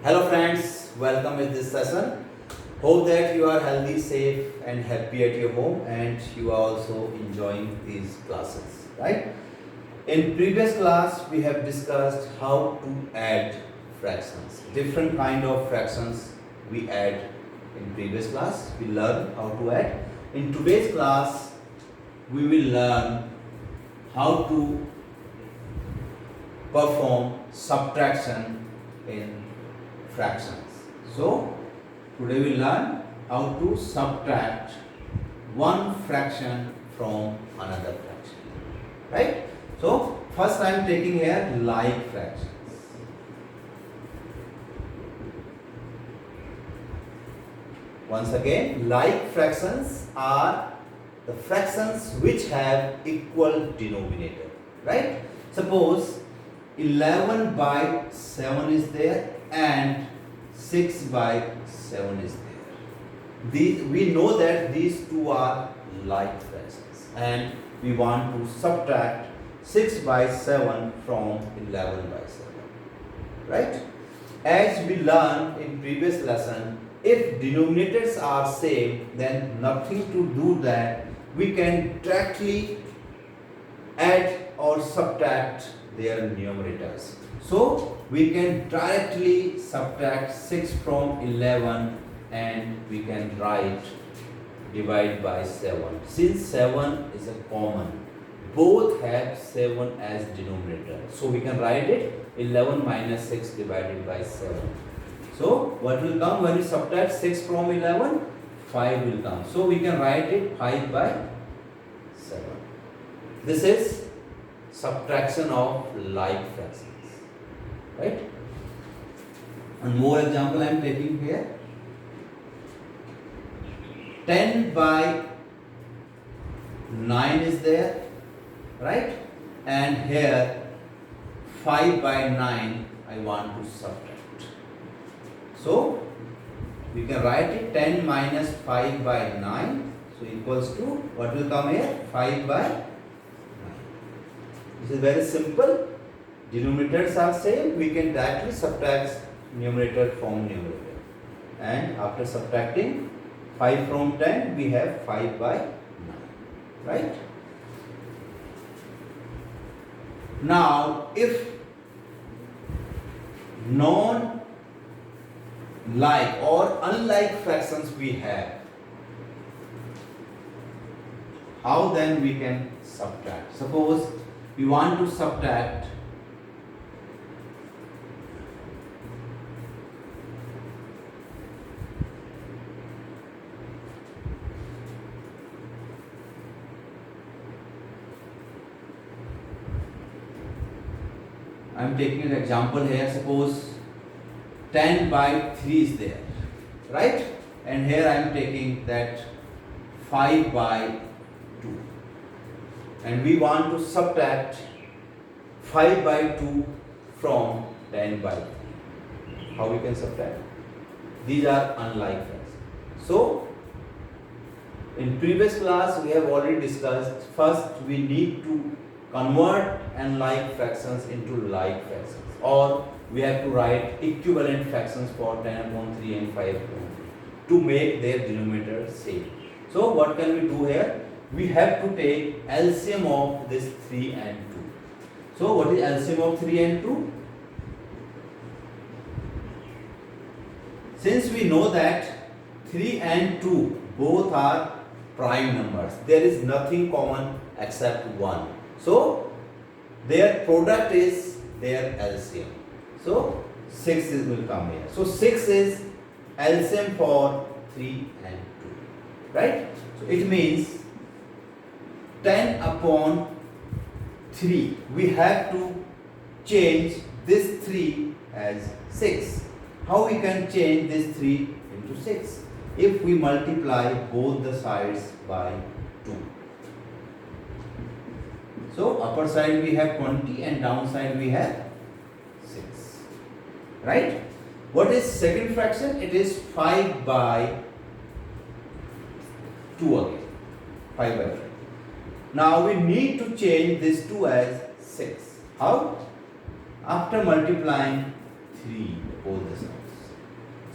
Hello friends, welcome in this session. Hope that you are healthy, safe and happy at your home and you are also enjoying these classes, right? In previous class we have discussed how to add fractions. Different kind of fractions we add in previous class. We learn how to add. In today's class we will learn how to perform subtraction in fractions. So today we learn how to subtract one fraction from another fraction. Right? So first I am taking here like fractions. Once again, like fractions are the fractions which have equal denominator. Right? Suppose 11 by 7 is there and 6 by 7 is there. We know that these two are like fractions and we want to subtract 6 by 7 from 11 by 7. Right? As we learned in previous lesson, if denominators are same, then nothing to do that. We can directly add or subtract their numerators. So we can directly subtract 6 from 11 and we can write divide by 7. Since 7 is a common, both have 7 as denominator. So we can write it 11 minus 6 divided by 7. So what will come when you subtract 6 from 11? 5 will come. So we can write it 5 by 7. This is subtraction of like fractions, right? And more example I am taking here. 10 by 9 is there, right? And here 5 by 9 I want to subtract. So we can write it 10 minus 5 by 9, so equals to, what will come here? 5 by. This is very simple. Denominators are same. We can directly subtract numerator from numerator. And after subtracting 5 from 10, we have 5 by 9. Right? Now, if non-like or unlike fractions we have, how then we can subtract? Suppose we want to subtract I am taking an example here. Suppose 10 by 3 is there, right? And here I am taking that 5 by 2. And we want to subtract 5 by 2 from 10 by 3. How we can subtract? These are unlike fractions. So, in previous class we have already discussed, first we need to convert unlike fractions into like fractions, or we have to write equivalent fractions for 10 upon 3 and 5 upon 3 to make their denominator same. So what can we do here? We have to take LCM of this 3 and 2. So what is LCM of 3 and 2? Since we know that 3 and 2 both are prime numbers, there is nothing common except 1. So their product is their LCM. So 6 will come here. So 6 is LCM for 3 and 2. Right? So it means 10 upon 3. We have to change this 3 as 6. How we can change this 3 into 6? If we multiply both the sides by 2. So upper side we have 20 and downside we have 6. Right? What is second fraction? It is 5 by 2 again. 5 by 2. Now we need to change this 2 as 6. How? After multiplying 3 both the sides.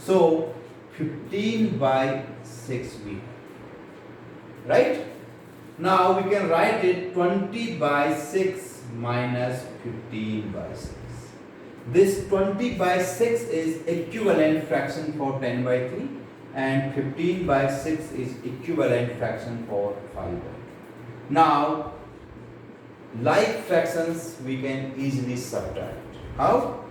So 15 by 6 we have. Right? Now we can write it 20 by 6 minus 15 by 6. This 20 by 6 is equivalent fraction for 10 by 3 and 15 by 6 is equivalent fraction for 5 by 2. Now, like fractions we can easily subtract. How?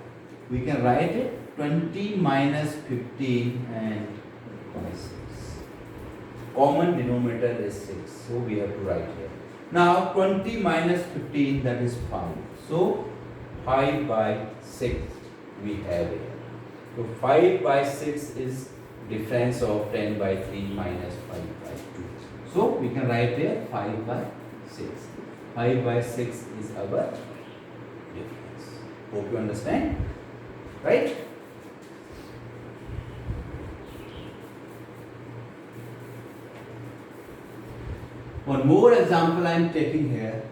We can write it 20 minus 15 and by 6. Common denominator is 6, so we have to write here. Now 20 minus 15, that is 5. So 5 by 6 we have here. So 5 by 6 is difference of 10 by 3 minus 5 by 2. So we can write here 5 by 6. 5 by 6 is our difference. Hope you understand. Right? One more example I am taking here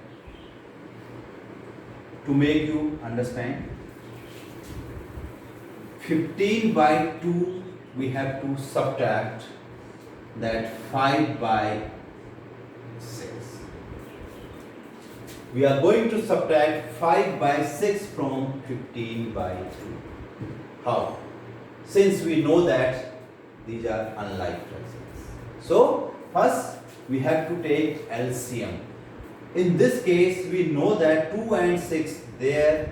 to make you understand. 15 by 2 we have to subtract that 5 by 6. We are going to subtract 5 by 6 from 15 by 2. How? Since we know that these are unlike fractions. So, first we have to take LCM. In this case, we know that 2 and 6, there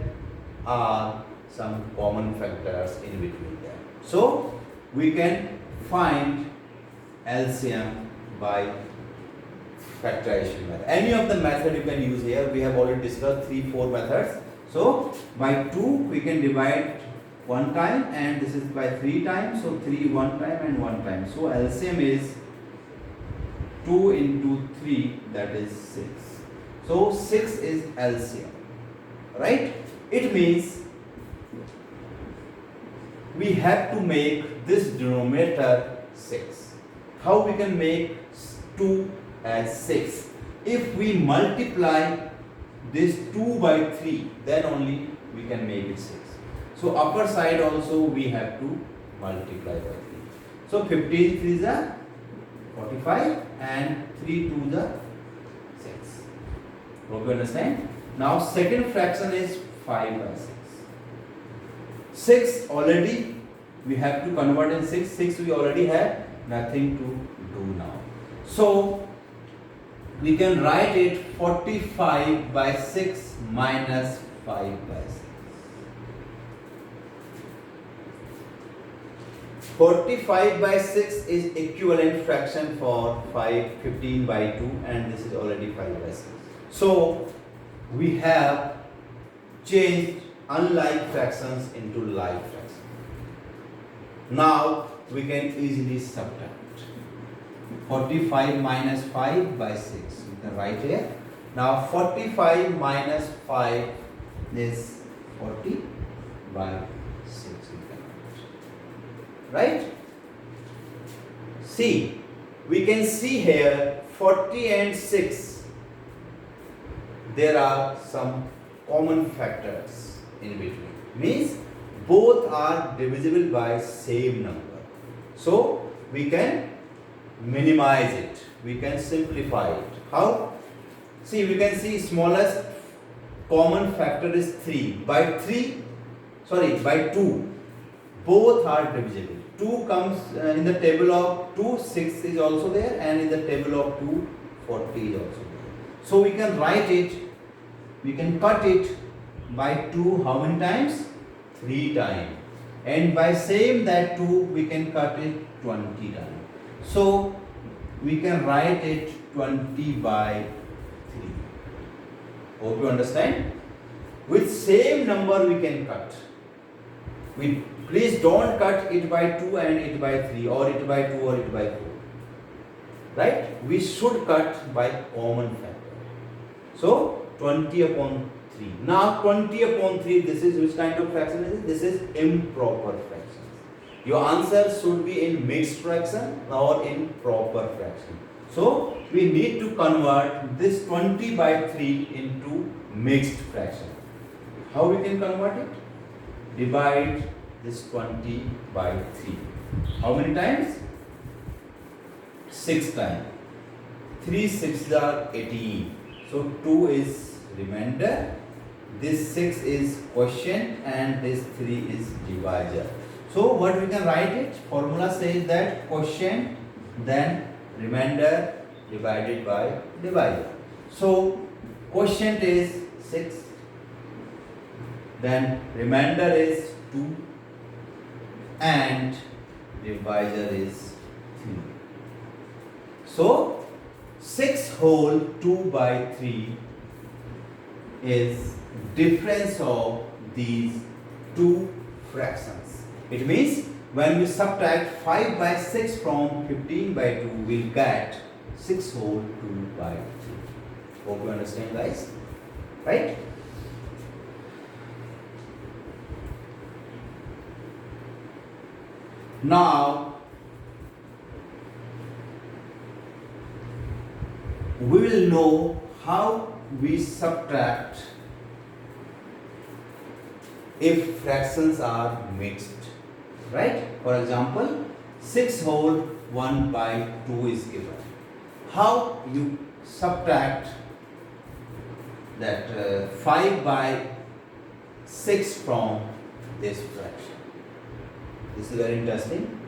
are some common factors in between them. So, we can find LCM by factorization method. Any of the method you can use here. We have already discussed 3-4 methods. So, by 2 we can divide 1 time and this is by 3 times. So, 3 1 time and 1 time. So, LCM is 2 into 3, that is 6. So 6 is LCM, right? It means we have to make this denominator 6. How we can make 2 as 6? If we multiply this 2 by 3, then only we can make it 6. So upper side also we have to multiply by 3. So 15 3 is a 45 and 3 to the 6. Hope you understand. Now second fraction is 5 by 6. 6 already we have to convert in 6. 6 we already have, nothing to do now. So we can write it 45 by 6 minus 5 by 6. 45 by 6 is equivalent fraction for 15 by 2 and this is already 5 by 6. So we have changed unlike fractions into like fractions. Now we can easily subtract 45 minus 5 by 6. You can write here. Now 45 minus 5 is 40 by 6. Right? See, we can see here 40 and 6. There are some common factors in between. Means both are divisible by same number. So we can minimize it. We can simplify it. How? See, we can see smallest common factor is 3. By 2. Both are divisible. 2 comes in the table of 2, 6 is also there, and in the table of 2, 40 is also there. So we can write it, we can cut it by 2 how many times? 3 times. And by same that 2 we can cut it 20 times. So we can write it 20 by 3. Hope you understand. With same number we can cut. Please don't cut it by 2 and it by 3 or it by 2 or it by 4. Right? We should cut by common factor. So 20 upon 3. Now 20 upon 3, this is which kind of fraction is it? This is improper fraction. Your answer should be in mixed fraction or in proper fraction. So we need to convert this 20 by 3 into mixed fraction. How we can convert it? Divide this 20 by 3. How many times? 6 times. 3 6s are 18. So 2 is remainder. This 6 is quotient and this 3 is divisor. So what we can write it? Formula says that quotient then remainder divided by divisor. So quotient is 6, then remainder is 2 and divisor is 3. So 6 whole 2 by 3 is difference of these two fractions. It means when we subtract 5 by 6 from 15 by 2, we'll get 6 whole 2 by 3. Hope you understand, guys. Right? Now, we will know how we subtract if fractions are mixed. Right? For example, 6 whole 1 by 2 is given. How you subtract that 5 by 6 from this fraction? This is very interesting.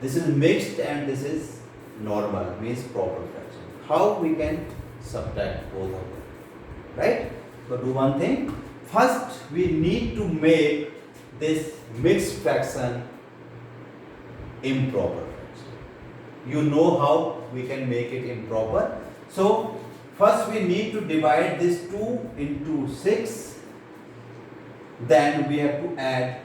This is mixed and this is normal, means proper fraction. How we can subtract both of them? Right? So do one thing. First, we need to make this mixed fraction improper fraction. You know how we can make it improper. So first we need to divide this 2 into 6. Then we have to add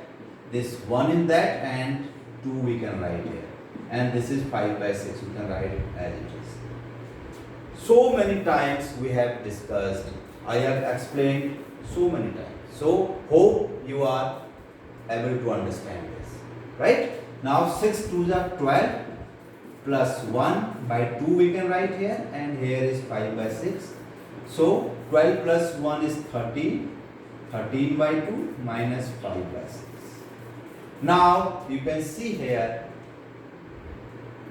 this 1 in that and 2 we can write here. And this is 5 by 6. We can write it as it is. So many times we have discussed. I have explained so many times. So hope you are able to understand this. Right? Now 6 2s are 12 plus 1 by 2 we can write here, and here is 5 by 6. So 12 plus 1 is 13. 13 by 2 minus 5 by 6. Now you can see here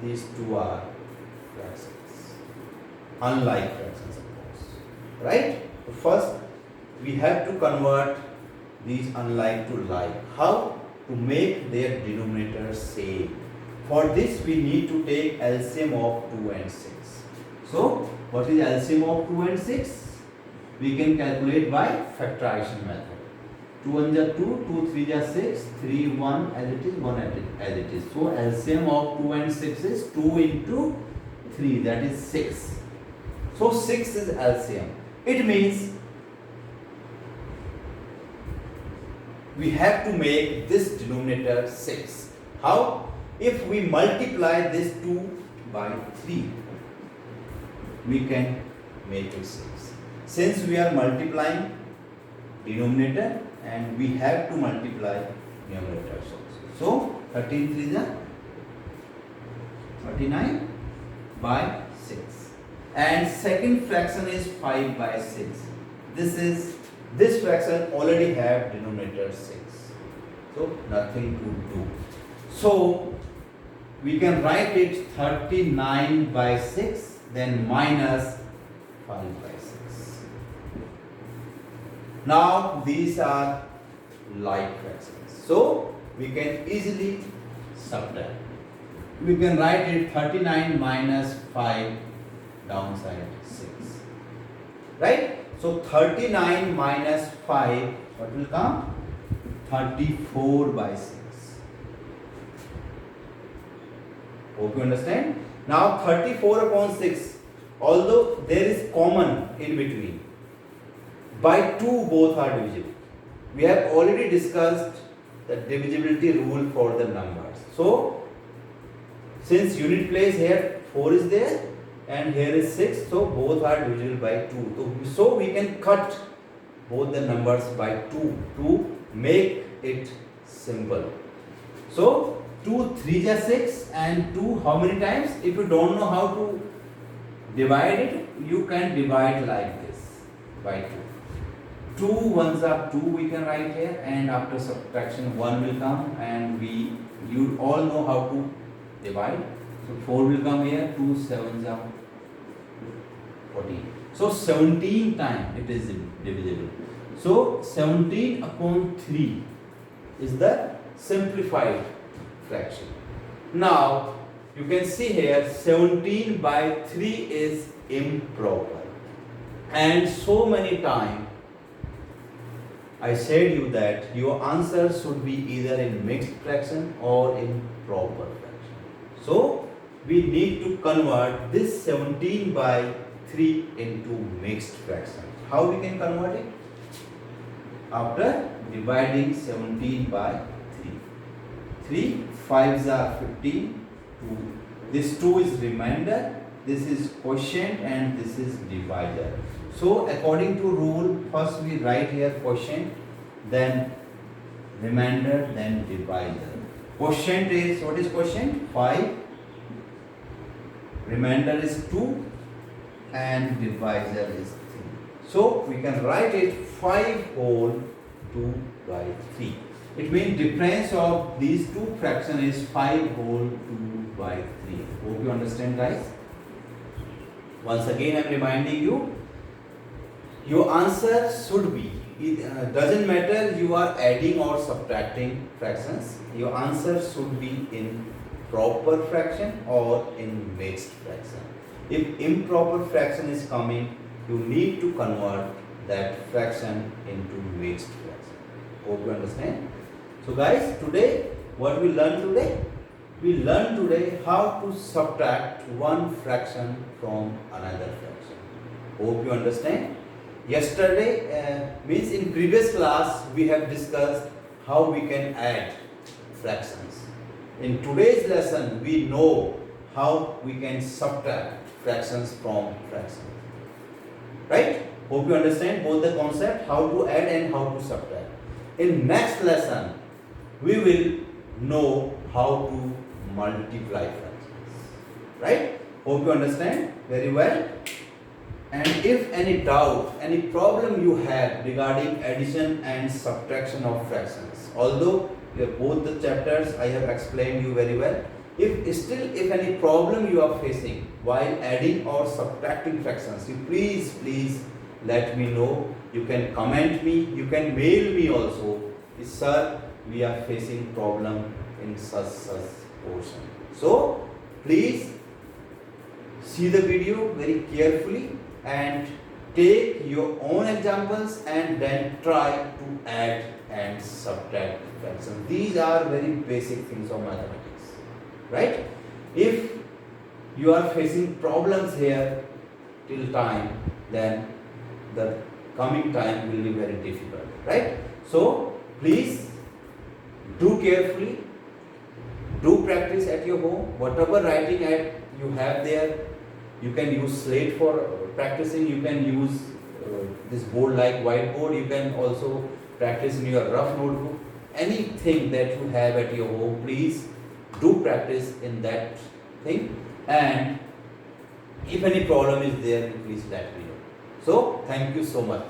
these two are fractions, unlike fractions of course. Right? So first we have to convert these unlike to like. How? To make their denominators same. For this we need to take LCM of 2 and 6. So what is LCM of 2 and 6? We can calculate by factorization method. 2 1 are 2, 2 3 are 6, 3 1 as it is, 1 as it is. So LCM of 2 and 6 is 2 into 3, that is 6. So 6 is LCM. It means we have to make this denominator 6. How? If we multiply this 2 by 3, we can make it 6. Since we are multiplying denominator and we have to multiply numerators also. So 13 3s are 39 by 6. And second fraction is 5 by 6. This fraction already have denominator 6. So nothing to do. So we can write it 39 by 6 then minus 5 by 6. Now these are like fractions. So we can easily subtract. We can write it 39 minus 5 downside 6. Right? So 39 minus 5, what will come? 34 by 6. Hope you understand. Now 34 upon 6, although there is common in between, by 2 both are divisible. We have already discussed the divisibility rule for the numbers. So since unit place here 4 is there and here is 6, so both are divisible by 2. So we can cut both the numbers by 2 to make it simple. So 2 3s are 6 and 2 how many times? If you don't know how to divide it, you can divide like this by 2. 2 ones are 2 we can write here, and after subtraction 1 will come, and you all know how to divide. So 4 will come here, 2 7s are 14. So 17 times it is divisible. So 17 upon 3 is the simplified fraction. Now you can see here 17 by 3 is improper, and so many times I said you that your answer should be either in mixed fraction or in proper fraction. So we need to convert this 17 by 3 into mixed fraction. How we can convert it? After dividing 17 by 3. 3 5s are 15. 2. This 2 is remainder, this is quotient, and this is divisor. So according to rule, first we write here quotient, then remainder, then divisor. Quotient is, what is quotient? 5. Remainder is 2, and divisor is 3. So we can write it 5 whole 2 by 3. It means difference of these two fractions is 5 whole 2 by 3. Hope you understand, guys. Once again I am reminding you, your answer should be, it doesn't matter you are adding or subtracting fractions, your answer should be in proper fraction or in mixed fraction. If improper fraction is coming, you need to convert that fraction into mixed fraction. Hope you understand. So guys, today what we learn today? We learn today how to subtract one fraction from another fraction. Hope you understand. Yesterday, means in previous class, we have discussed how we can add fractions. In today's lesson, we know how we can subtract fractions from fractions. Right? Hope you understand both the concept, how to add and how to subtract. In next lesson, we will know how to multiply fractions. Right? Hope you understand very well. And if any doubt, any problem you have regarding addition and subtraction of fractions, although both the chapters I have explained you very well, if any problem you are facing while adding or subtracting fractions, you please let me know. You can comment me, you can mail me also. Sir, we are facing problem in such portion. So please see the video very carefully and take your own examples and then try to add and subtract fractions. These are very basic things of mathematics, right? If you are facing problems here till time, then the coming time will be very difficult, right? So please do carefully, do practice at your home. Whatever writing you have there, you can use slate for practicing, you can use this board like whiteboard, you can also practice in your rough notebook. Anything that you have at your home, please do practice in that thing, and if any problem is there, please let me know. So thank you so much.